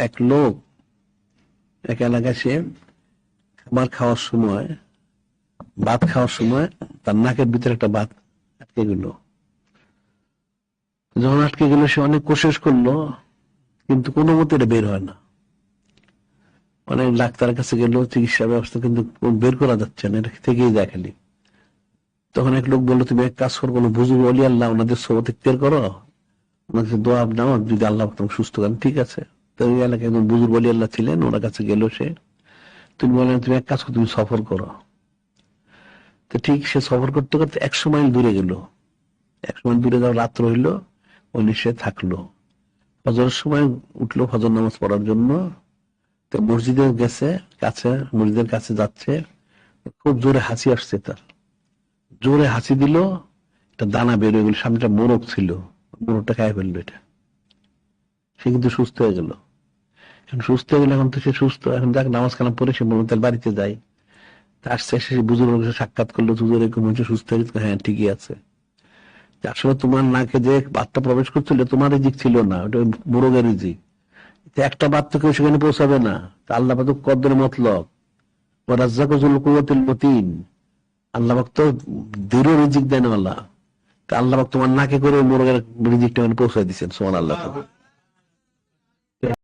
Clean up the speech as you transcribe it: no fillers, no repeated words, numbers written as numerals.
এক লোক এক এলাকায় সে খাবার খাওয়ার সময়, ভাত খাওয়ার সময় তার নাকের ভিতরে একটা ভাত আটকে গেল। যখন আটকে গেল সে অনেক কোশিশ করলো, কিন্তু কোনো মতে এটা বের হয় না। অনেক ডাক্তারের কাছে গেল, চিকিৎসা ব্যবস্থা, কিন্তু বের করা যাচ্ছে না, এটা থেকেই যায় খালি। তখন এক লোক বললো, তুমি এক কাজ করো, কোনো বুজুর্গ অলি আল্লাহ ওনাদের সোবত ইখতিয়ার করো, ওনাদের দোয়া নাও, যদি আল্লাহ তোমাকে সুস্থ করেন ঠিক আছে। তো ওই এলাকায় একজন বুজুর্গ অলি আল্লাহ ছিলেন, ওনার কাছে গেল সে। তুমি বলেন, তুমি এক কাজ করো, তুমি সফর করো। তো ঠিক সে সফর করতে করতে 100 মাইল দূরে গেল। 100 মাইল দূরে যাওয়ার রাত্র হইলো, ওই সে থাকলো। ফজরের সময় উঠলো ফজর নামাজ পড়ার জন্য। তো মসজিদের গেছে, কাছে মসজিদের কাছে যাচ্ছে, খুব জোরে হাসি আসছে তার। জোরে হাসি দিল, একটা দানা বের হয়ে গেল, সামনেটা মোরগ ছিল, মোরগটা খাই ফেললো এটা। সে কিন্তু সুস্থ হয়ে গেল। এখন সুস্থ হয়ে গেল, এখন তো সে সুস্থ, এখন যাক নামাজ কালাম পরে সে বলল তার বাড়িতে যাই। আসছে, সে বুজুর্গের সাথে সাক্ষাৎ করলো, হুজুর এরকম হয়েছে, সুস্থ হয়ে গেছে। হ্যাঁ ঠিকই আছে। আসলে তোমার নাকে যে বাতটা প্রবেশ করছিল তোমার রিজিক ছিল না, ওটা মোরগের রিজিক। একটা বাত তো কেউ সেখানে পৌঁছাবে না। আল্লাহ পাক কদরের মতলব, ও রাজ্জাকু যুল কুওয়াতিল মতিন। আল্লাহ পাক তো দৃঢ় রিজিক দেন আল্লাহ। তা আল্লাহ পাক তোমার নাকে করে মোরগের রিজিকটা পৌঁছায় দিচ্ছেন। সুবহানাল্লাহ।